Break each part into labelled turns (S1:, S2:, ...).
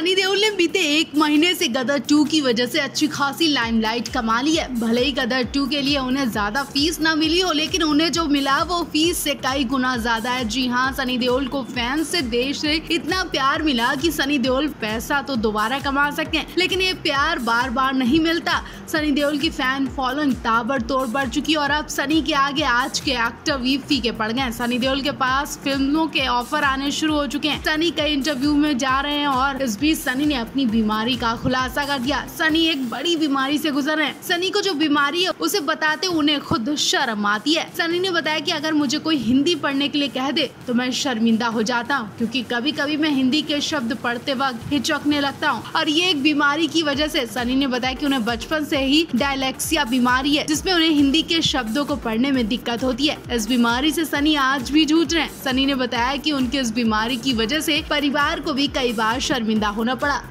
S1: सनी देओल ने बीते एक महीने से गदर 2 की वजह से अच्छी खासी लाइमलाइट कमा ली है। भले ही गदर 2 के लिए उन्हें ज्यादा फीस न मिली हो, लेकिन उन्हें जो मिला वो फीस से कई गुना ज्यादा है। जी हाँ, सनी देओल को फैंस से, देश से इतना प्यार मिला कि सनी देओल पैसा तो दोबारा कमा सकते हैं, लेकिन ये प्यार बार बार नहीं मिलता। सनी देओल की फैन फॉलोइंग ताबड़तोड़ बढ़ चुकी और अब सनी के आगे आज के एक्टर भी फीके पड़ गए। सनी देओल के पास फिल्मों के ऑफर आने शुरू हो चुके हैं। सनी कई इंटरव्यू में जा रहे हैं और इस बीच सनी ने अपनी बीमारी का खुलासा कर दिया। सनी एक बड़ी बीमारी से गुजर रहे हैं। सनी को जो बीमारी है उसे बताते उन्हें खुद शर्म आती है। सनी ने बताया कि अगर मुझे कोई हिंदी पढ़ने के लिए कह दे तो मैं शर्मिंदा हो जाता हूँ, क्योंकि कभी कभी मैं हिंदी के शब्द पढ़ते वक्त हिचकने लगता हूँ और ये एक बीमारी की वजह से। सनी ने बताया कि उन्हें बचपन से ही डायलेक्सिया बीमारी है, जिसमें उन्हें हिंदी के शब्दों को पढ़ने में दिक्कत होती है। इस बीमारी से सनी आज भी जूझ रहे हैं। सनी ने बताया कि उनके इस बीमारी की वजह से परिवार को भी कई बार शर्मिंदा होना पड़ा।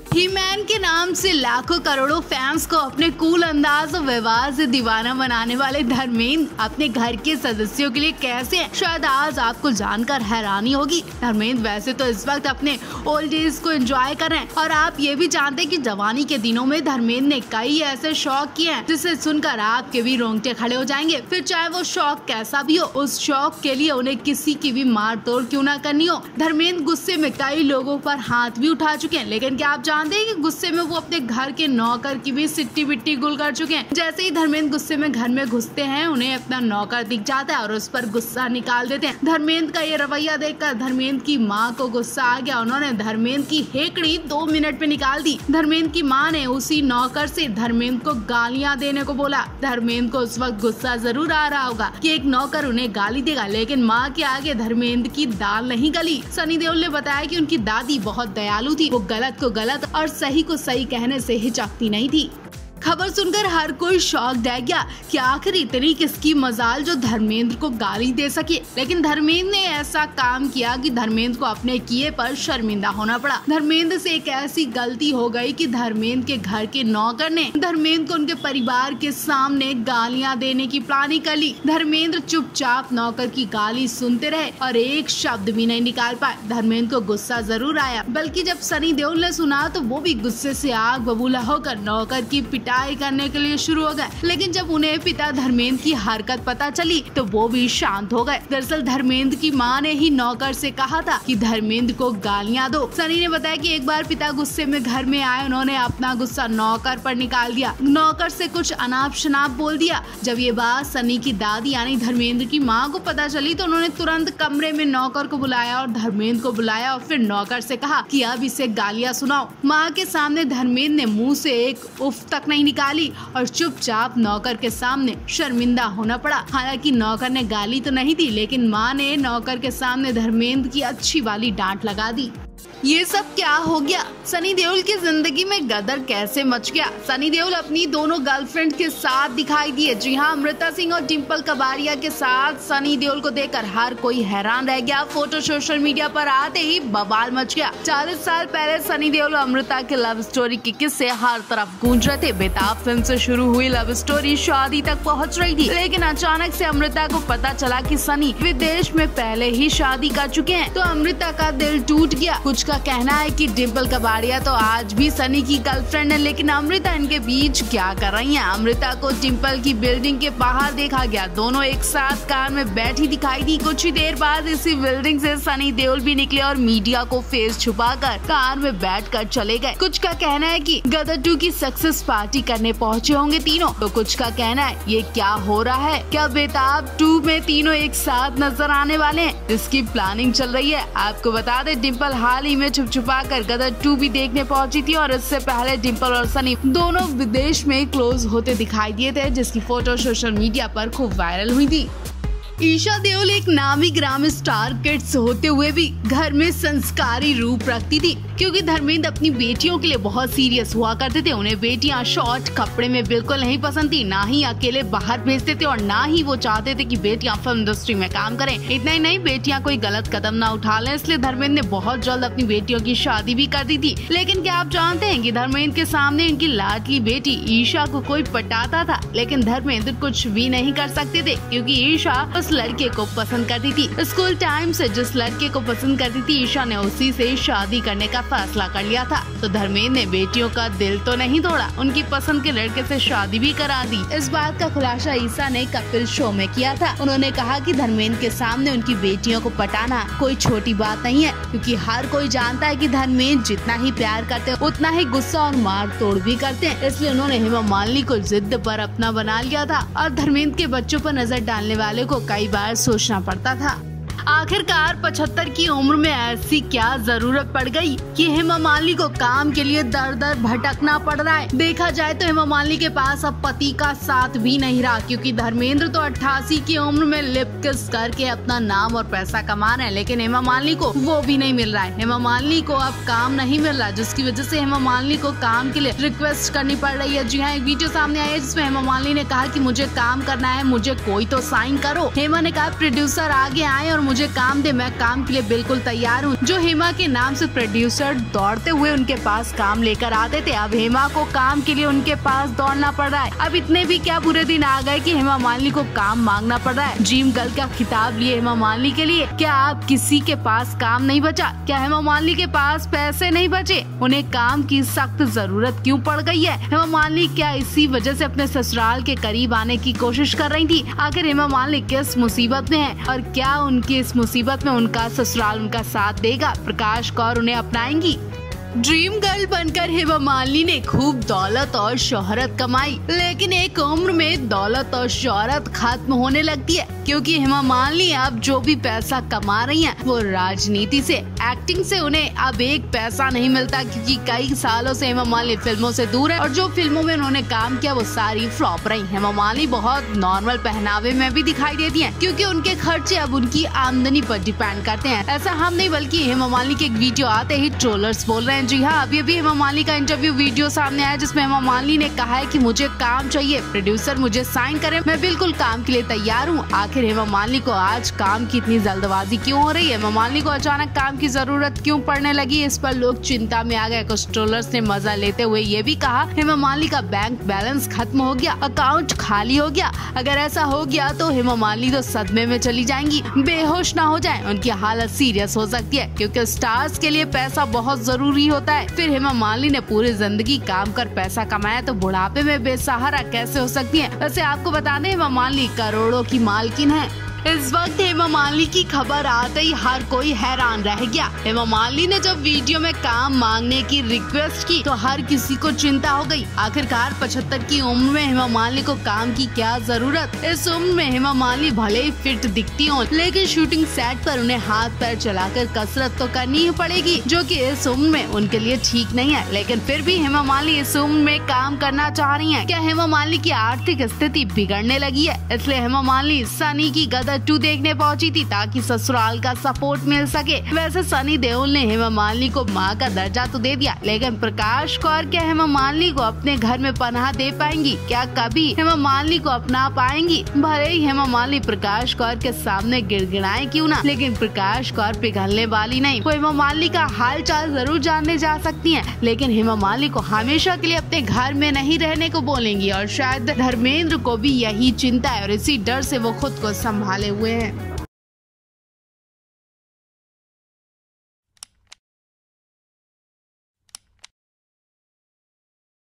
S1: ही मैन के नाम से लाखों करोड़ों फैंस को अपने कूल अंदाज और व्यवहार से दीवाना बनाने वाले धर्मेंद्र अपने घर के सदस्यों के लिए कैसे हैं, शायद आज आपको जानकर हैरानी होगी। धर्मेंद्र वैसे तो इस वक्त अपने ओल्ड एज को एंजॉय कर रहे हैं और आप ये भी जानते हैं कि जवानी के दिनों में धर्मेंद्र ने कई ऐसे शौक किए हैं जिसे सुनकर आपके भी रोंगटे खड़े हो जाएंगे। फिर चाहे वो शौक कैसा भी हो, उस शौक के लिए उन्हें किसी की भी मार तोड़ क्यों ना करनी हो। धर्मेंद्र गुस्से में कई लोगों पर हाथ भी उठा चुके हैं, लेकिन क्या आप जानते हैं कि गुस्से में वो अपने घर के नौकर की भी सिट्टी बिट्टी गुल कर चुके हैं। जैसे ही धर्मेंद्र गुस्से में घर में घुसते हैं, उन्हें अपना नौकर दिख जाता है और उस पर गुस्सा निकाल देते हैं। धर्मेंद्र का ये रवैया देखकर धर्मेंद्र की माँ को गुस्सा आ गया। उन्होंने धर्मेंद्र की हेकड़ी 2 मिनट में निकाल दी। धर्मेंद्र की माँ ने उसी नौकर से धर्मेंद्र को गालियाँ देने को बोला। धर्मेंद्र को उस वक्त गुस्सा जरूर आ रहा होगा कि एक नौकर उन्हें गाली देगा, लेकिन माँ के आगे धर्मेंद्र की दाल नहीं गली। सनी देओल ने बताया कि उनकी दादी बहुत दयालु थी। वो गलत को गलत और सही को सही कहने से हिचकती नहीं थी। खबर सुनकर हर कोई शॉक्ड रह गया कि आखिर इतनी किसकी मजाल जो धर्मेंद्र को गाली दे सके, लेकिन धर्मेंद्र ने ऐसा काम किया कि धर्मेंद्र को अपने किए पर शर्मिंदा होना पड़ा। धर्मेंद्र से एक ऐसी गलती हो गई कि धर्मेंद्र के घर के नौकर ने धर्मेंद्र को उनके परिवार के सामने गालियां देने की प्लानिंग कर ली। धर्मेंद्र चुपचाप नौकर की गाली सुनते रहे और एक शब्द भी नहीं निकाल पाए। धर्मेंद्र को गुस्सा जरूर आया, बल्कि जब सनी देओल ने सुना तो वो भी गुस्से से आग बबूला होकर नौकर की पिटाई करने के लिए शुरू हो गए। लेकिन जब उन्हें पिता धर्मेंद्र की हरकत पता चली तो वो भी शांत हो गए। दरअसल धर्मेंद्र की मां ने ही नौकर से कहा था कि धर्मेंद्र को गालियां दो। सनी ने बताया कि एक बार पिता गुस्से में घर में आए, उन्होंने अपना गुस्सा नौकर पर निकाल दिया। नौकर से कुछ अनाप शनाप बोल दिया। जब ये बात सनी की दादी यानी धर्मेंद्र की माँ को पता चली तो उन्होंने तुरंत कमरे में नौकर को बुलाया और धर्मेंद्र को बुलाया और फिर नौकर से कहा कि अब इसे गालियां सुनाओ। माँ के सामने धर्मेंद्र ने मुँह से एक उफ तक नहीं निकाली और चुपचाप नौकर के सामने शर्मिंदा होना पड़ा। हालांकि नौकर ने गाली तो नहीं दी, लेकिन माँ ने नौकर के सामने धर्मेंद्र की अच्छी वाली डांट लगा दी। ये सब क्या हो गया? सनी देओल की जिंदगी में गदर कैसे मच गया? सनी देओल अपनी दोनों गर्लफ्रेंड के साथ दिखाई दिए। जी हाँ, अमृता सिंह और डिम्पल कबाड़िया के साथ सनी देओल को देखकर हर कोई हैरान रह गया। फोटो सोशल मीडिया पर आते ही बवाल मच गया। 40 साल पहले सनी देओल और अमृता के लव स्टोरी के किस्से हर तरफ गूंज रहे थे। बेताब फिल्म से शुरू हुई लव स्टोरी शादी तक पहुँच रही थी, लेकिन अचानक से अमृता को पता चला कि सनी विदेश में पहले ही शादी कर चुके हैं, तो अमृता का दिल टूट गया। कुछ का कहना है कि डिम्पल कबाड़िया तो आज भी सनी की गर्लफ्रेंड है, लेकिन अमृता इनके बीच क्या कर रही है? अमृता को डिम्पल की बिल्डिंग के बाहर देखा गया। दोनों एक साथ कार में बैठी दिखाई दी। कुछ ही देर बाद इसी बिल्डिंग से सनी देओल भी निकले और मीडिया को फेस छुपाकर कार में बैठकर चले गए। कुछ का कहना है कि गदर 2 की सक्सेस पार्टी करने पहुंचे होंगे तीनों, तो कुछ का कहना है ये क्या हो रहा है, क्या बेताब 2 में तीनों एक साथ नजर आने वाले हैं, जिसकी प्लानिंग चल रही है। आपको बता दें डिम्पल हाल ही में छुपा कर गदर 2 भी देखने पहुंची थी और इससे पहले डिम्पल और सनी दोनों विदेश में क्लोज होते दिखाई दिए थे, जिसकी फोटो सोशल मीडिया पर खूब वायरल हुई थी। ईशा देओल एक नामी ग्राम स्टार किड्स होते हुए भी घर में संस्कारी रूप रखती थी, क्योंकि धर्मेंद्र अपनी बेटियों के लिए बहुत सीरियस हुआ करते थे। उन्हें बेटियां शॉर्ट कपड़े में बिल्कुल नहीं पसंद थी, ना ही अकेले बाहर भेजते थे और ना ही वो चाहते थे कि बेटियां फिल्म इंडस्ट्री में काम करें। इतना ही नहीं, बेटियां कोई गलत कदम ना उठा लें, इसलिए धर्मेंद्र ने बहुत जल्द अपनी बेटियों की शादी भी कर दी थी। लेकिन क्या आप जानते हैं कि धर्मेंद्र के सामने इनकी लाडली बेटी ईशा को कोई पटाता था, लेकिन धर्मेंद्र कुछ भी नहीं कर सकते थे, क्योंकि ईशा जिस लड़के को पसंद करती थी। स्कूल टाइम से जिस लड़के को पसंद करती थी ईशा ने उसी से शादी करने का फैसला कर लिया था। तो धर्मेंद्र ने बेटियों का दिल तो नहीं तोड़ा, उनकी पसंद के लड़के से शादी भी करा दी। इस बात का खुलासा ईशा ने कपिल शो में किया था। उन्होंने कहा कि धर्मेंद्र के सामने उनकी बेटियों को पटाना कोई छोटी बात नहीं है, क्योंकि हर कोई जानता है कि धर्मेंद्र जितना ही प्यार करते हैं उतना ही गुस्सा और मार तोड़ भी करते हैं। इसलिए उन्होंने हेमा मालिनी को जिद पर अपना बना लिया था और धर्मेंद्र के बच्चों पर नजर डालने वाले को कई बार सोचना पड़ता था। आखिरकार 75 की उम्र में ऐसी क्या जरूरत पड़ गई कि हेमा मालिनी को काम के लिए दर दर भटकना पड़ रहा है। देखा जाए तो हेमा मालिनी के पास अब पति का साथ भी नहीं रहा, क्योंकि धर्मेंद्र तो 88 की उम्र में लिप किस करके अपना नाम और पैसा कमा रहे हैं, लेकिन हेमा मालिनी को वो भी नहीं मिल रहा है। हेमा मालिनी को अब काम नहीं मिल रहा, जिसकी वजह से हेमा मालिनी को काम के लिए रिक्वेस्ट करनी पड़ रही है। जी हाँ, एक वीडियो सामने आई है जिसमें हेमा मालिनी ने कहा कि मुझे काम करना है, मुझे कोई तो साइन करो। हेमा ने कहा प्रोड्यूसर आगे आए और मुझे काम दे, मैं काम के लिए बिल्कुल तैयार हूँ। जो हेमा के नाम से प्रोड्यूसर दौड़ते हुए उनके पास काम लेकर आते थे, अब हेमा को काम के लिए उनके पास दौड़ना पड़ रहा है। अब इतने भी क्या बुरे दिन आ गए कि हेमा मालिनी को काम मांगना पड़ रहा है। ड्रीम गर्ल का खिताब लिए हेमा मालिनी के लिए। क्या आप किसी के पास काम नहीं बचा? क्या हेमा मालिनी के पास पैसे नहीं बचे? उन्हें काम की सख्त जरूरत क्यों पड़ गई है? हेमा मालिनी क्या इसी वजह से अपने ससुराल के करीब आने की कोशिश कर रही थी? आखिर हेमा मालिनी किस मुसीबत में है और क्या उनकी इस मुसीबत में उनका ससुराल उनका साथ देगा? प्रकाश कौर उन्हें अपनाएंगी? ड्रीम गर्ल बनकर हेमा मालिनी ने खूब दौलत और शोहरत कमाई, लेकिन एक उम्र में दौलत और शोहरत खत्म होने लगती है, क्योंकि हेमा मालिनी अब जो भी पैसा कमा रही हैं वो राजनीति से, एक्टिंग से उन्हें अब एक पैसा नहीं मिलता, क्योंकि कई सालों से हेमा मालिनी फिल्मों से दूर है और जो फिल्मों में उन्होंने काम किया वो सारी फ्लॉप रही। हेमा मालिनी बहुत नॉर्मल पहनावे में भी दिखाई देती हैं, क्योंकि उनके खर्चे अब उनकी आमदनी पर डिपेंड करते हैं। ऐसा हम नहीं बल्कि हेमा मालिनी के एक वीडियो आते ही ट्रोलर्स बोल रहे हैं। जी हाँ, अभी हेमा मालिनी का इंटरव्यू वीडियो सामने आया जिसमें हेमा मालिनी ने कहा है कि मुझे काम चाहिए, प्रोड्यूसर मुझे साइन करे, मैं बिल्कुल काम के लिए तैयार हूँ। आखिर हेमा मालिनी को आज काम की इतनी जल्दबाजी क्यों हो रही है? हेमा मालिनी को अचानक काम की जरूरत क्यों पड़ने लगी? इस पर लोग चिंता में आ गए। कुछ ट्रोलर्स ने मजा लेते हुए ये भी कहा हेमा मालिनी का बैंक बैलेंस खत्म हो गया, अकाउंट खाली हो गया। अगर ऐसा हो गया तो हेमा मालिनी तो सदमे में चली जाएंगी, बेहोश ना हो जाए, उनकी हालत सीरियस हो सकती है, क्योंकि स्टार्स के लिए पैसा बहुत जरूरी होता है। फिर हेमा मालिनी ने पूरी जिंदगी काम कर पैसा कमाया तो बुढ़ापे में बेसहारा कैसे हो सकती है? वैसे आपको बता दें हेमा मालिनी करोड़ों की मालकिन है। इस वक्त हेमा मालिनी की खबर आते ही हर कोई हैरान रह गया। हेमा मालिनी ने जब वीडियो में काम मांगने की रिक्वेस्ट की तो हर किसी को चिंता हो गई। आखिरकार 75 की उम्र में हेमा मालिनी को काम की क्या जरूरत? इस उम्र में हेमा मालिनी भले ही फिट दिखती हो, लेकिन शूटिंग सेट पर उन्हें हाथ पैर चलाकर कसरत तो करनी ही पड़ेगी, जो कि इस उम्र में उनके लिए ठीक नहीं है। लेकिन फिर भी हेमा मालिनी इस उम्र में काम करना चाह रही है। क्या हेमा मालिनी की आर्थिक स्थिति बिगड़ने लगी है? इसलिए हेमा मालिनी सनी की गदर 2 देखने पहुंची थी ताकि ससुराल का सपोर्ट मिल सके। वैसे सनी देओल ने हेमा मालिनी को मां का दर्जा तो दे दिया, लेकिन प्रकाश कौर क्या हेमा मालिनी को अपने घर में पनाह दे पाएंगी? क्या कभी हेमा मालिनी को अपना पाएंगी? भले ही हेमा मालिनी प्रकाश कौर के सामने गिड़गिड़ाए क्यों ना, लेकिन प्रकाश कौर पिघलने वाली नहीं। वो हेमा मालिनी का हाल चाल जरूर जानने जा सकती है, लेकिन हेमा मालिनी को हमेशा के लिए अपने घर में नहीं रहने को बोलेंगी। और शायद धर्मेंद्र को भी यही चिंता है और इसी डर से वो खुद को संभाले हुए हैं।